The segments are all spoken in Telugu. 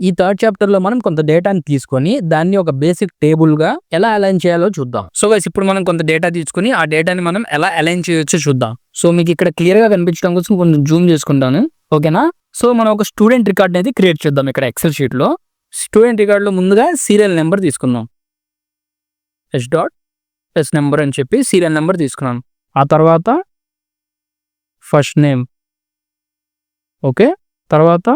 ఈ థర్డ్ చాప్టర్ లో మనం కొంత డేటాని తీసుకొని దాన్ని ఒక బేసిక్ టేబుల్ గా ఎలా అలైన్ చేయాలో చూద్దాం. సో గైస్ ఇప్పుడు మనం కొంత డేటా తీసుకొని ఆ డేటాని మనం ఎలా అలైన్ చేయొచ్చో చూద్దాం. సో మీకు ఇక్కడ క్లియర్ గా కనిపించడం కోసం కొంచెం జూమ్ చేసుకుంటాను, ఓకేనా? సో మనం ఒక స్టూడెంట్ రికార్డ్ అనేది క్రియేట్ చేద్దాం. ఇక్కడ ఎక్సెల్ షీట్ లో స్టూడెంట్ రికార్డ్ లో ముందుగా సీరియల్ నెంబర్ తీసుకుందాం. ఎస్ నెంబర్ అని చెప్పి సీరియల్ నెంబర్ తీసుకున్నాం. ఆ తర్వాత ఫస్ట్ నేమ్, ఓకే, తర్వాత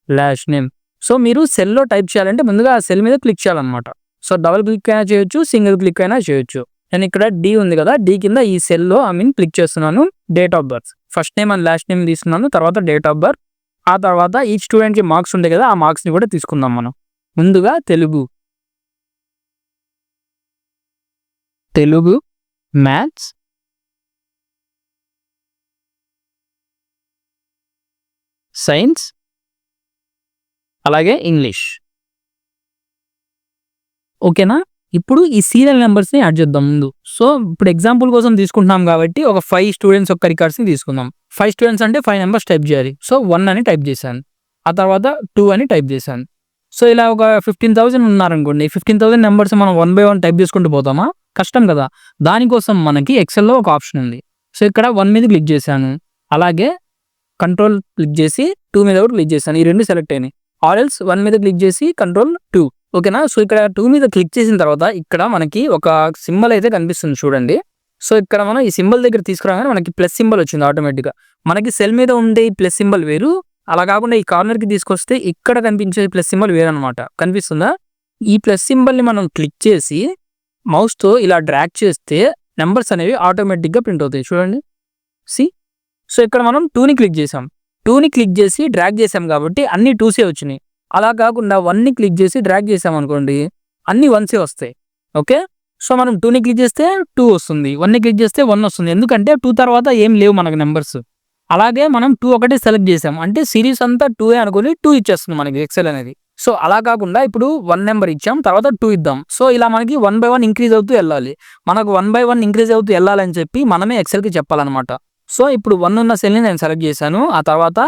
లాస్ట్ నేమ్. సో మీరు సెల్లో టైప్ చేయాలంటే ముందుగా ఆ సెల్ మీద క్లిక్ చేయాలన్నమాట. సో డబుల్ క్లిక్ అయినా చేయొచ్చు, సింగిల్ క్లిక్ అయినా చేయొచ్చు. నేను ఇక్కడ డి ఉంది కదా, డి కింద ఈ సెల్లో క్లిక్ చేస్తున్నాను. Date of birth, first name and last name తీసుకున్నాను. తర్వాత డేట్ ఆఫ్ బర్త్, ఆ తర్వాత ఈ స్టూడెంట్కి మార్క్స్ ఉంటాయి కదా, ఆ మార్క్స్ని కూడా తీసుకుందాం మనం. ముందుగా తెలుగు, మ్యాథ్స్, సైన్స్, అలాగే ఇంగ్లీష్, ఓకేనా? ఇప్పుడు ఈ సీరియల్ నెంబర్స్ని యాడ్ చేద్దాం ముందు. సో ఇప్పుడు ఎగ్జాంపుల్ కోసం తీసుకుంటున్నాం కాబట్టి ఒక 5 స్టూడెంట్స్ యొక్క రికార్డ్స్ని తీసుకుందాం. 5 స్టూడెంట్స్ అంటే 5 నెంబర్స్ టైప్ చేయాలి. సో 1 అని టైప్ చేశాను, ఆ తర్వాత 2 అని టైప్ చేశాను. సో ఇలా ఒక 15,000 ఉన్నారనుకోండి, 15,000 నెంబర్స్ మనం 1 by 1 టైప్ చేసుకుంటూ పోతామా? కష్టం కదా. దానికోసం మనకి ఎక్సెల్లో ఒక ఆప్షన్ ఉంది. సో ఇక్కడ 1 మీద క్లిక్ చేశాను, అలాగే కంట్రోల్ క్లిక్ చేసి 2 మీద కూడా క్లిక్ చేశాను. ఈ రెండు సెలెక్ట్ అయినాయి. ఆర్ఎల్స్ 1 మీద క్లిక్ చేసి కంట్రోల్ 2, ఓకేనా? సో ఇక్కడ 2 మీద క్లిక్ చేసిన తర్వాత ఇక్కడ మనకి ఒక సింబల్ అయితే కనిపిస్తుంది చూడండి. సో ఇక్కడ మనం ఈ సింబల్ దగ్గర తీసుకురాగానే మనకి ప్లస్ సింబల్ వచ్చింది ఆటోమేటిక్గా. మనకి సెల్ మీద ఉండే ఈ ప్లస్ సింబల్ వేరు, అలా కాకుండా ఈ కార్నర్కి తీసుకొస్తే ఇక్కడ కనిపించే ప్లస్ సింబల్ వేరు అనమాట. కనిపిస్తుందా? ఈ ప్లస్ సింబల్ని మనం క్లిక్ చేసి మౌస్తో ఇలా డ్రాగ్ చేస్తే నెంబర్స్ అనేవి ఆటోమేటిక్గా ప్రింట్ అవుతాయి చూడండి. సో ఇక్కడ మనం 2ని క్లిక్ చేసాం, 2ని క్లిక్ చేసి డ్రాగ్ చేసాం కాబట్టి అన్ని 2సే వచ్చినాయి. అలా కాకుండా 1ని క్లిక్ చేసి డ్రాగ్ చేసాం అనుకోండి, అన్ని 1సే వస్తాయి, ఓకే? సో మనం 2ని క్లిక్ చేస్తే 2 వస్తుంది, 1ని క్లిక్ చేస్తే 1 వస్తుంది. ఎందుకంటే 2 తర్వాత ఏం లేవు మనకు నెంబర్స్. అలాగే మనం 2 ఒకటే సెలెక్ట్ చేసాం అంటే సిరీస్ అంతా 2ఏ అనుకుని 2 ఇచ్చేస్తుంది మనకి ఎక్సెల్ అనేది. సో అలా కాకుండా ఇప్పుడు 1 నెంబర్ ఇచ్చాం, తర్వాత 2 ఇద్దాం. సో ఇలా మనకి 1 by 1 ఇంక్రీజ్ అవుతూ వెళ్ళాలి. మనకు 1 by 1 ఇంక్రీజ్ అవుతూ వెళ్ళాలని చెప్పి మనమే ఎక్సెల్కి చెప్పాలన్నమాట. సో ఇప్పుడు 1 ఉన్న సెల్ని నేను సెలెక్ట్ చేశాను, ఆ తర్వాత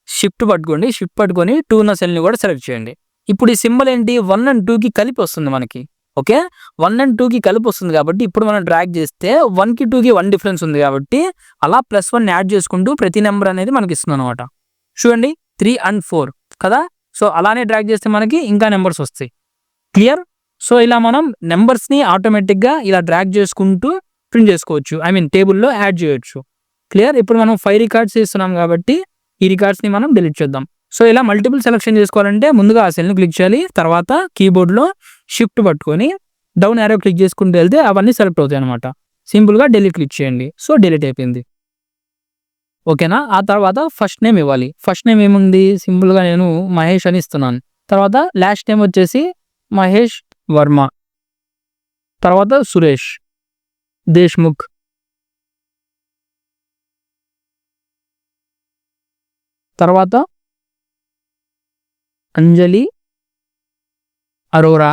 షిఫ్ట్ పట్టుకొని 2 ఉన్న సెల్ని కూడా సెలెక్ట్ చేయండి. ఇప్పుడు ఈ సింబల్ ఏంటి, 1 and 2కి కలిపి వస్తుంది మనకి, ఓకే? 1 and 2కి కలిపి వస్తుంది కాబట్టి ఇప్పుడు మనం డ్రాగ్ చేస్తే 1కి 2కి 1 డిఫరెన్స్ ఉంది కాబట్టి అలా +1 యాడ్ చేసుకుంటూ ప్రతి నెంబర్ అనేది మనకి ఇస్తుంది అనమాట. చూడండి 3 and 4 కదా. సో అలానే డ్రాగ్ చేస్తే మనకి ఇంకా నెంబర్స్ వస్తాయి. క్లియర్? సో ఇలా మనం నెంబర్స్ని ఆటోమేటిక్గా ఇలా డ్రాగ్ చేసుకుంటూ ప్రింట్ చేసుకోవచ్చు, టేబుల్లో యాడ్ చేయొచ్చు. క్లియర్? ఇప్పుడు మనం 5 రికార్డ్స్ ఇస్తున్నాం కాబట్టి ఈ రికార్డ్స్ని మనం డిలీట్ చేద్దాం. సో ఇలా మల్టిపుల్ సెలెక్షన్ చేసుకోవాలంటే ముందుగా ఆ సెల్ని క్లిక్ చేయాలి, తర్వాత కీబోర్డ్లో షిఫ్ట్ పట్టుకొని డౌన్ యారో క్లిక్ చేసుకుంటూ వెళ్తే అవన్నీ సెలెక్ట్ అవుతాయి అనమాట. సింపుల్గా డిలీట్ క్లిక్ చేయండి. సో డిలీట్ అయిపోయింది, ఓకేనా? ఆ తర్వాత ఫస్ట్ నేమ్ ఇవ్వాలి. ఫస్ట్ నేమ్ ఏముంది, సింపుల్గా నేను మహేష్ అని ఇస్తున్నాను. తర్వాత లాస్ట్ నేమ్ వచ్చేసి మహేష్ వర్మ, తర్వాత సురేష్ దేశ్ముఖ్, తర్వాత అంజలి అరోరా.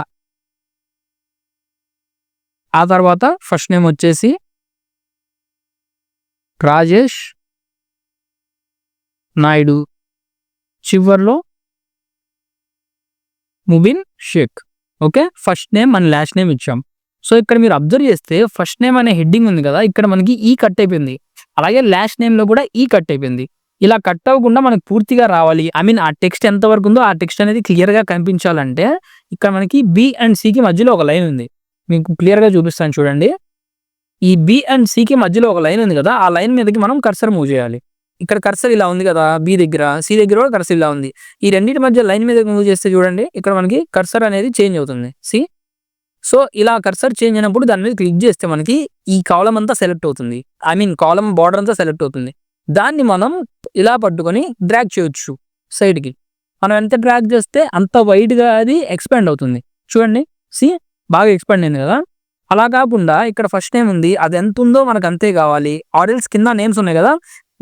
ఆ తర్వాత ఫస్ట్ నేమ్ వచ్చేసి రాజేష్ నాయుడు, చివర్లో Mubin Shaikh, okay? First name and last name ఇచ్చాం. సో ఇక్కడ మీరు అబ్జర్వ్ చేస్తే ఫస్ట్ నేమ్ అనే హెడ్డింగ్ ఉంది కదా, ఇక్కడ మనకి ఈ కట్ అయిపోయింది, అలాగే లాస్ట్ నేమ్లో కూడా ఈ కట్ అయిపోయింది. ఇలా కట్ అవ్వకుండా మనకు పూర్తిగా రావాలి, ఆ టెక్స్ట్ ఎంతవరకు ఉందో ఆ టెక్స్ట్ అనేది క్లియర్గా కనిపించాలంటే ఇక్కడ మనకి బి అండ్ సికి మధ్యలో ఒక లైన్ ఉంది, మీకు క్లియర్గా చూపిస్తాను చూడండి. ఈ బి అండ్ సికి మధ్యలో ఒక లైన్ ఉంది కదా, ఆ లైన్ మీదకి మనం కర్సర్ మూవ్ చేయాలి. ఇక్కడ కర్సర్ ఇలా ఉంది కదా, బి దగ్గర, సి దగ్గర కూడా కర్సర్ ఇలా ఉంది. ఈ రెండింటి మధ్య లైన్ మీద మూవ్ చేస్తే చూడండి ఇక్కడ మనకి కర్సర్ అనేది చేంజ్ అవుతుంది. సో ఇలా కర్సర్ చేంజ్ అయినప్పుడు దాని మీద క్లిక్ చేస్తే మనకి ఈ కాలం అంతా సెలెక్ట్ అవుతుంది, కాలం బార్డర్ అంతా సెలెక్ట్ అవుతుంది. దాన్ని మనం ఇలా పట్టుకొని డ్రాగ్ చేయొచ్చు సైడ్కి. మనం ఎంత డ్రాగ్ చేస్తే అంత వైడ్గా అది ఎక్స్పాండ్ అవుతుంది చూడండి. బాగా ఎక్స్పాండ్ అయింది కదా. అలా కాకుండా ఇక్కడ ఫస్ట్ నేమ్ ఉంది, అది ఎంత ఉందో మనకు అంతే కావాలి. ఆర్ఎల్స్ కింద నేమ్స్ ఉన్నాయి కదా,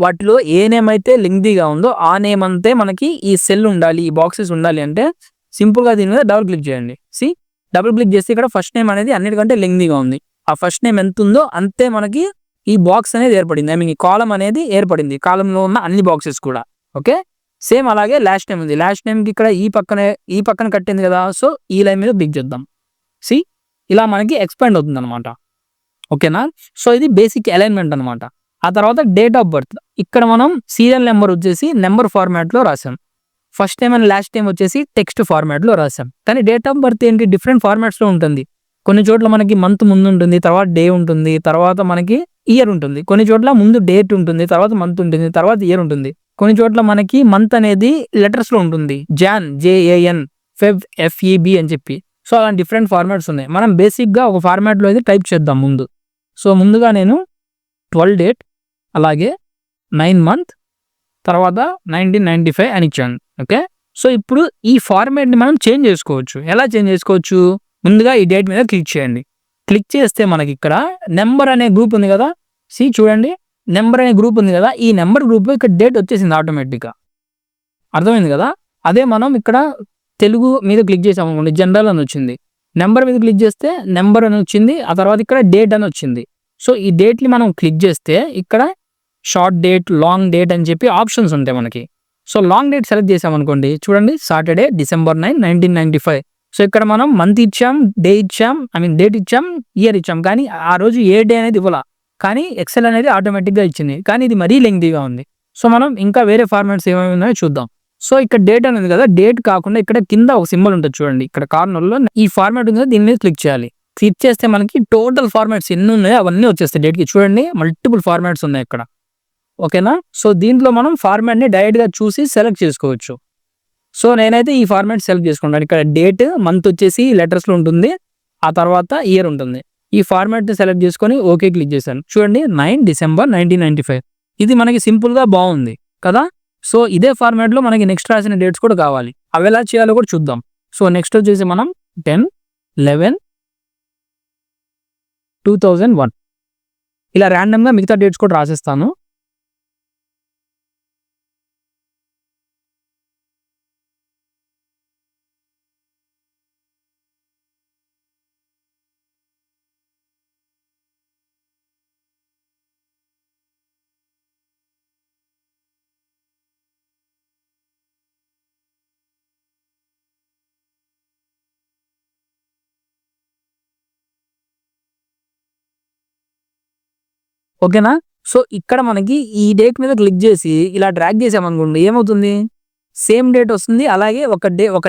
వాటిలో ఏ నేమ్ అయితే లెంగ్తీగా ఉందో ఆ నేమ్ అంతే మనకి ఈ సెల్ ఉండాలి, ఈ బాక్సెస్ ఉండాలి అంటే సింపుల్గా దీని మీద డబుల్ క్లిక్ చేయండి. డబుల్ క్లిక్ చేస్తే ఇక్కడ ఫస్ట్ నేమ్ అనేది అన్నిటికంటే లెంగ్తీగా ఉంది. ఆ ఫస్ట్ నేమ్ ఎంత ఉందో అంతే మనకి ఈ బాక్స్ అనేది ఏర్పడింది, ఈ కాలం అనేది ఏర్పడింది, కాలంలో ఉన్న అన్ని బాక్సెస్ కూడా, ఓకే? సేమ్ అలాగే లాస్ట్ నేమ్ ఉంది. లాస్ట్ నేమ్‌కి ఇక్కడ ఈ పక్కన కట్టింది కదా! సో, ఈ లైన్ మీద క్లిక్ చేద్దాం. సీ ఇలా మనకి ఎక్స్‌పాండ్ అవుతుందనమాట. ఓకేనా? సో, ఇది బేసిక్ అలైన్‌మెంట్ అనమాట. ఆ తర్వాత డేట్ ఆఫ్ బర్త్. ఇక్కడ మనం సీరియల్ నంబర్ వచ్చేసి నంబర్ ఫార్మాట్‌లో రాసాం. First name and last name వచ్చేసి టెక్స్ట్ ఫార్మాట్‌లో రాసాం. కానీ డేట్ ఆఫ్ బర్త్ ఏంటి డిఫరెంట్ ఫార్మాట్స్‌లో ఉంటుంది. కొన్ని చోట్ల మనకి మంత్ ముందుంటుంది. తర్వాత డే ఉంటుంది. తర్వాత మనకి ఇయర్ ఉంటుంది. కొన్ని చోట్ల ముందు డేట్ ఉంటుంది. తర్వాత మంత్ ఉంటుంది. తర్వాత ఇయర్ ఉంటుంది. కొన్ని చోట్ల మనకి మంత్ అనేది లెటర్స్‌లో ఉంటుంది. జాన్ జేఏఎన్, ఫెబ్ ఎఫ్ఈబీ అని చెప్పి. సో, అలాంటి డిఫరెంట్ ఫార్మాట్స్ ఉన్నాయి. మనం బేసిక్‌గా ఒక ఫార్మాట్‌లో అయితే టైప్ చేద్దాం ముందు. సో, ముందుగా నేను 12 డేట్ అలాగే 9 మంత్ తర్వాత 1995 అని ఇచ్చాను. ఓకే. సో, ఇప్పుడు ఈ ఫార్మాట్‌ని మనం చేంజ్ చేసుకోవచ్చు. ఎలా చేంజ్ చేసుకోవచ్చు? ముందుగా ఈ డేట్ మీద క్లిక్ చేయండి. క్లిక్ చేస్తే మనకిక్కడ నంబర్ అనే గ్రూప్ ఉంది కదా! చూడండి. నంబర్ అనే గ్రూప్ ఉంది కదా! ఈ నంబర్ గ్రూప్‌లో ఇక్కడ డేట్ వచ్చేసింది ఆటోమేటిక్‌గా. అర్థమైంది కదా! అదే మనం ఇక్కడ తెలుగు మీద క్లిక్ చేసామనుకోండి జనరల్ అని వచ్చింది. నంబర్ మీద క్లిక్ చేస్తే నంబర్ అని వచ్చింది. ఆ తర్వాత ఇక్కడ డేట్ అని వచ్చింది. సో, ఈ డేట్‌ని మనం క్లిక్ చేస్తే ఇక్కడ షార్ట్ డేట్, లాంగ్ డేట్ అని చెప్పి ఆప్షన్స్ ఉంటాయి మనకి. సో, లాంగ్ డేట్ సెలెక్ట్ చేసామనుకోండి చూడండి సాటర్డే December 9, 1995. సో, ఇక్కడ మనం మంత్ ఇచ్చాం, డే ఇచ్చాం, డేట్ ఇచ్చాం, ఇయర్ ఇచ్చాం. కానీ ఆ రోజు ఏ డే అనేది ఇవ్వలా. కానీ ఎక్సెల్ అనేది ఆటోమేటిక్‌గా ఇచ్చింది. కానీ ఇది మరీ లెంగ్తీగా ఉంది. సో, మనం ఇంకా వేరే ఫార్మాట్స్ ఏమేమి ఉన్నాయో చూద్దాం. సో, ఇక్కడ డేట్ అని ఉంది కదా! డేట్ కాకుండా ఇక్కడ కింద ఒక సింబల్ ఉంటది చూడండి. ఇక్కడ కార్నర్‌లో ఈ ఫార్మాట్ ఉంది కదా! దీని మీద క్లిక్ చేయాలి. క్లిక్ చేస్తే మనకి టోటల్ ఫార్మాట్స్ ఎన్ని ఉన్నాయో అవన్నీ వచ్చేస్తాయి డేట్‌కి. చూడండి మల్టిపుల్ ఫార్మాట్స్ ఉన్నాయి ఇక్కడ. ఓకేనా? సో, దీంట్లో మనం ఫార్మాట్‌ని డైరెక్ట్‌గా చూసి సెలెక్ట్ చేసుకోవచ్చు. సో, నేనైతే ఈ ఫార్మాట్ సెలెక్ట్ చేసుకుంటాను. ఇక్కడ డేట్, మంత్ వచ్చేసి లెటర్స్‌లో ఉంటుంది. ఆ తర్వాత ఇయర్ ఉంటుంది. ఈ ఫార్మాట్‌ని సెలెక్ట్ చేసుకొని ఓకే క్లిక్ చేశాను. చూడండి 9 December 1995. ఇది మనకి సింపుల్‌గా బావుంది కదా! సో, ఇదే ఫార్మాట్‌లో మనకి నెక్స్ట్ రాసిన డేట్స్ కూడా కావాలి. అవి ఎలా చేయాలో కూడా చూద్దాం. సో, నెక్స్ట్ వచ్చేసి మనం 10/11/2001 ఇలా రాండమ్‌గా మిగతా డేట్స్ కూడా రాసేస్తాను. ఓకేనా? సో, ఇక్కడ మనకి ఈ డేట్ మీద క్లిక్ చేసి ఇలా డ్రాగ్ చేసామనుకోండి ఏమవుతుంది? సేమ్ డేట్ వస్తుంది. అలాగే ఒక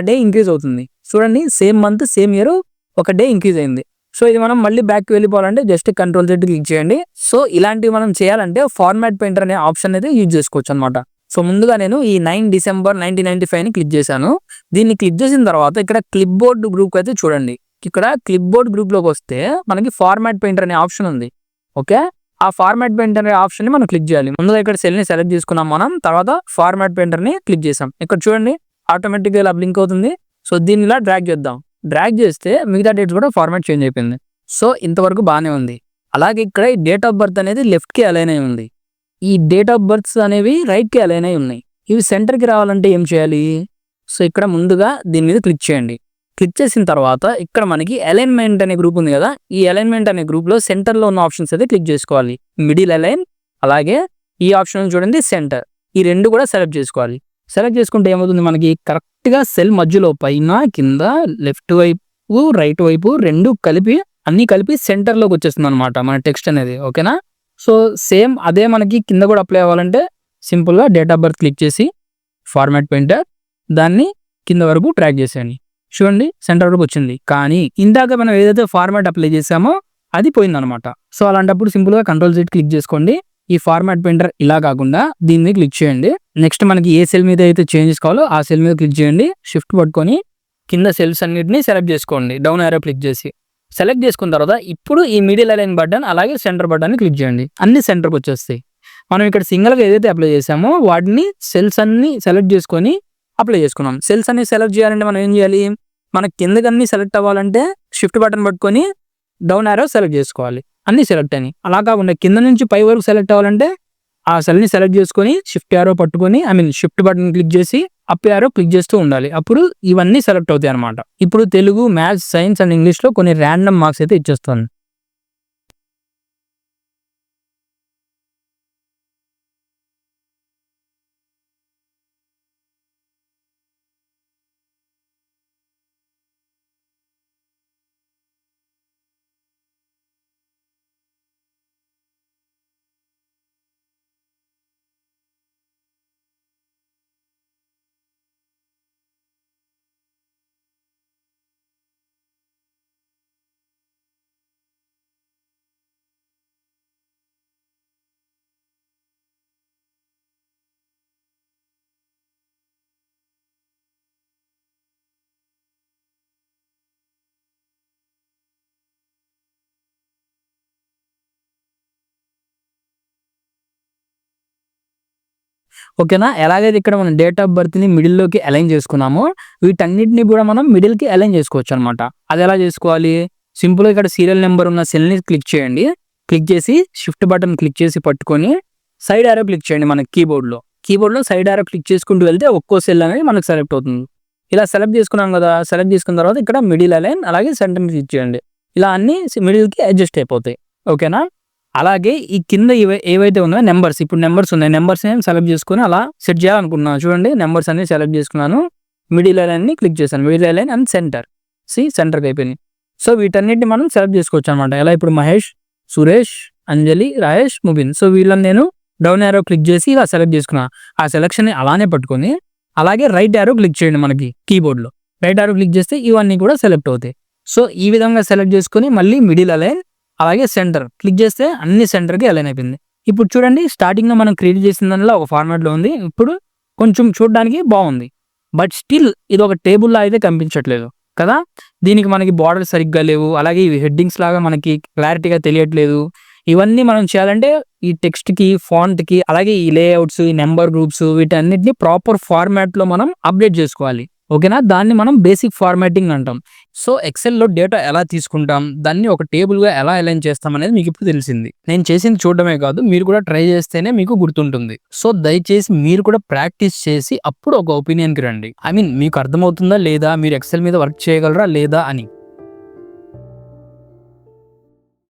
డే ఇంక్రీజ్ అవుతుంది. చూడండి సేమ్ మంత్, సేమ్ ఇయర్ ఒక డే ఇంక్రీజ్ అయింది. సో, ఇది మనం మళ్ళీ బ్యాక్‌కి వెళ్ళిపోవాలంటే జస్ట్ కంట్రోల్ Z క్లిక్ చేయండి. సో, ఇలాంటివి మనం చేయాలంటే ఫార్మాట్ పెయింటర్ అనే ఆప్షన్ అయితే యూజ్ చేసుకోవచ్చనమాట. సో, ముందుగా నేను ఈ 9 December 1995ని క్లిక్ చేశాను. దీన్ని క్లిక్ చేసిన తర్వాత ఇక్కడ క్లిప్ బోర్డ్ గ్రూప్ అయితే చూడండి. ఇక్కడ క్లిప్ బోర్డ్ గ్రూప్‌లోకొస్తే మనకి ఫార్మాట్ పెయింటర్ అనే ఆప్షన్ ఉంది. ఓకే. ఆ ఫార్మాట్ పెయింటర్ అనే ఆప్షన్‌ని మనం క్లిక్ చేయాలి. ముందుగా ఇక్కడ సెల్‌ని సెలెక్ట్ చేసుకున్నాం మనం. తర్వాత ఫార్మాట్ పెయింటర్‌ని క్లిక్ చేసాం. ఇక్కడ చూడండి ఆటోమేటిక్‌గా ఇలా బ్లింక్ అవుతుంది. సో, దీన్ని ఇలా డ్రాగ్ చేద్దాం. డ్రాగ్ చేస్తే మిగతా డేట్స్ కూడా ఫార్మాట్ చేంజ్ అయిపోయింది. సో, ఇంతవరకు బానే ఉంది. అలాగే ఇక్కడ ఈ డేట్ ఆఫ్ బర్త్ అనేది లెఫ్ట్‌కి అలైన్ అయి ఉంది. ఈ డేట్ ఆఫ్ బర్త్స్ అనేవి రైట్‌కి అలైన్ అయి ఉన్నాయి. ఇవి సెంటర్‌కి రావాలంటే ఏం చేయాలి? సో, ఇక్కడ ముందుగా దీని మీద క్లిక్ చేయండి. క్లిక్ చేసిన తర్వాత ఇక్కడ మనకి అలైన్‌మెంట్ అనే గ్రూప్ ఉంది కదా! ఈ అలైన్‌మెంట్ అనే గ్రూప్‌లో సెంటర్‌లో ఉన్న ఆప్షన్స్ అయితే క్లిక్ చేసుకోవాలి. మిడిల్ అలైన్ అలాగే ఈ ఆప్షన్ చూడండి సెంటర్. ఈ 2 కూడా సెలెక్ట్ చేసుకోవాలి. సెలెక్ట్ చేసుకుంటే ఏమవుతుంది మనకి కరెక్ట్‌గా సెల్ మధ్యలో పైన, కింద, లెఫ్ట్ వైపు, రైట్ వైపు 2 కలిపి అన్నీ కలిపి సెంటర్‌లోకి వచ్చేస్తుందన్నమాట మన టెక్స్ట్ అనేది. ఓకేనా? సో, సేమ్ అదే మనకి కింద కూడా అప్లై అవ్వాలంటే సింపుల్‌గా డేట్ ఆఫ్ బర్త్ క్లిక్ చేసి ఫార్మాట్ పెయింటర్ దాన్ని కింద వరకు డ్రాగ్ చేసేయండి. చూడండి సెంటర్ వరకు వచ్చింది. కానీ ఇందాక మనం ఏదైతే ఫార్మాట్ అప్లై చేసామో అది పోయిందనమాట. సో, అలాంటప్పుడు సింపుల్‌గా కంట్రోల్ Z క్లిక్ చేసుకోండి. ఈ ఫార్మాట్ పెయింటర్ ఇలా కాకుండా దీని మీద క్లిక్ చేయండి. నెక్స్ట్ మనకి ఏ సెల్ మీద అయితే చేంజెస్ కావాలో ఆ సెల్ మీద క్లిక్ చేయండి. షిఫ్ట్ పట్టుకొని కింద సెల్స్ అన్నిటిని సెలెక్ట్ చేసుకోండి. డౌన్ యారో క్లిక్ చేసి. సెలెక్ట్ చేసుకున్న తర్వాత ఇప్పుడు ఈ మిడిల్ అలైన్ బటన్ అలాగే సెంటర్ బటన్‌ని క్లిక్ చేయండి. అన్ని సెంటర్‌కి వచ్చేస్తాయి. మనం ఇక్కడ సింగిల్‌గా ఏదైతే అప్లై చేసామో వాటిని సెల్స్ అన్ని సెలెక్ట్ చేసుకొని అప్లై చేసుకున్నాం. సెల్స్ అన్ని సెలెక్ట్ చేయాలంటే మనం ఏం చేయాలి? మన కిందకన్నీ సెలెక్ట్ అవ్వాలంటే షిఫ్ట్ బటన్ పట్టుకొని డౌన్ యారో సెలెక్ట్ చేసుకోవాలి. అన్నీ సెలెక్ట్ అయినాయి. అలా కాకుండా కింద నుంచి పై వరకు సెలెక్ట్ అవ్వాలంటే ఆ సెల్‌ని సెలెక్ట్ చేసుకొని షిఫ్ట్ యారో పట్టుకొని షిఫ్ట్ బటన్ క్లిక్ చేసి అప్ యారో క్లిక్ చేస్తూ ఉండాలి. అప్పుడు ఇవన్నీ సెలెక్ట్ అవుతాయి అన్నమాట. ఇప్పుడు తెలుగు, మ్యాథ్స్, సైన్స్ అండ్ ఇంగ్లీష్‌లో కొన్ని రాండమ్ మార్క్స్ అయితే ఇచ్చేస్తాను. ఓకేనా. ఎలాగైతే ఇక్కడ మనం డేట్ ఆఫ్ బర్త్ని మిడిల్లోకి అలైన్ చేసుకున్నామో వీటన్నిటిని కూడా మనం మిడిల్కి అలైన్ చేసుకోవచ్చు అనమాట. అది ఎలా చేసుకోవాలి, సింపుల్గా ఇక్కడ సీరియల్ నెంబర్ ఉన్న సెల్ని క్లిక్ చేయండి. క్లిక్ చేసి షిఫ్ట్ బటన్ క్లిక్ చేసి పట్టుకొని సైడ్ యారో క్లిక్ చేయండి. మన కీబోర్డ్లో సైడ్ యారో క్లిక్ చేసుకుంటూ వెళ్తే ఒక్కో సెల్ అనేది మనకు సెలెక్ట్ అవుతుంది. ఇలా సెలెక్ట్ చేసుకున్నాం కదా, సెలెక్ట్ చేసుకున్న తర్వాత ఇక్కడ మిడిల్ అలైన్ అలాగే సెంటర్ క్లిక్ చేయండి. ఇలా అన్ని మిడిల్కి అడ్జస్ట్ అయిపోతాయి. ఓకేనా. అలాగే ఈ కింద ఏవైతే ఉన్నాయో నెంబర్స్, ఇప్పుడు నెంబర్స్ ఉన్నాయి, నెంబర్స్ నేను సెలెక్ట్ చేసుకుని అలా సెట్ చేయాలనుకున్నాను. చూడండి నెంబర్స్ అన్ని సెలెక్ట్ చేసుకున్నాను, మిడిల్ అలైన్ని క్లిక్ చేశాను. మిడిల్ అలైన్ అండ్ సెంటర్కి అయిపోయింది. సో వీటన్నిటిని మనం సెలెక్ట్ చేసుకోవచ్చు అనమాట. ఎలా ఇప్పుడు మహేష్, సురేష్, అంజలి, రాయేష్, ముబిన్. సో వీళ్ళని నేను డౌన్ యారో క్లిక్ చేసి ఇలా సెలెక్ట్ చేసుకున్నా. ఆ సెలెక్షన్ని అలానే పట్టుకొని అలాగే రైట్ యారో క్లిక్ చేయండి. మనకి కీబోర్డ్లో రైట్ యారో క్లిక్ చేస్తే ఇవన్నీ కూడా సెలెక్ట్ అవుతాయి. సో ఈ విధంగా సెలెక్ట్ చేసుకొని మళ్ళీ మిడిల్ అలైన్ అలాగే సెంటర్ క్లిక్ చేస్తే అన్ని సెంటర్కి అలైన్ అయిపోయింది. ఇప్పుడు చూడండి స్టార్టింగ్లో మనం క్రియేట్ చేసిన దానిలో ఒక ఫార్మాట్లో ఉంది. ఇప్పుడు కొంచెం చూడడానికి బాగుంది, బట్ స్టిల్ ఇది ఒక టేబుల్లో అయితే కనిపించట్లేదు కదా. దీనికి మనకి బార్డర్ సరిగ్గా లేవు, అలాగే ఇవి హెడ్డింగ్స్ లాగా మనకి క్లారిటీగా తెలియట్లేదు. ఇవన్నీ మనం చేయాలంటే ఈ టెక్స్ట్కి, ఫాంట్కి, అలాగే ఈ లేఅవుట్స్, ఈ నెంబర్ గ్రూప్స్ వీటన్నిటిని ప్రాపర్ ఫార్మాట్లో మనం అప్డేట్ చేసుకోవాలి. ఓకేనా. దాన్ని మనం బేసిక్ ఫార్మాటింగ్ అంటాం. సో ఎక్సెల్లో డేటా ఎలా తీసుకుంటాం, దాన్ని ఒక టేబుల్గా ఎలా అలైన్ చేస్తాం అనేది మీకు ఇప్పుడు తెలిసింది. నేను చేసింది చూడడమే కాదు, మీరు కూడా ట్రై చేస్తేనే మీకు గుర్తుంటుంది. సో దయచేసి మీరు కూడా ప్రాక్టీస్ చేసి అప్పుడు ఒక ఒపీనియన్కి రండి. ఐ మీన్ మీకు అర్థమవుతుందా లేదా, మీరు ఎక్సెల్ మీద వర్క్ చేయగలరా లేదా అని.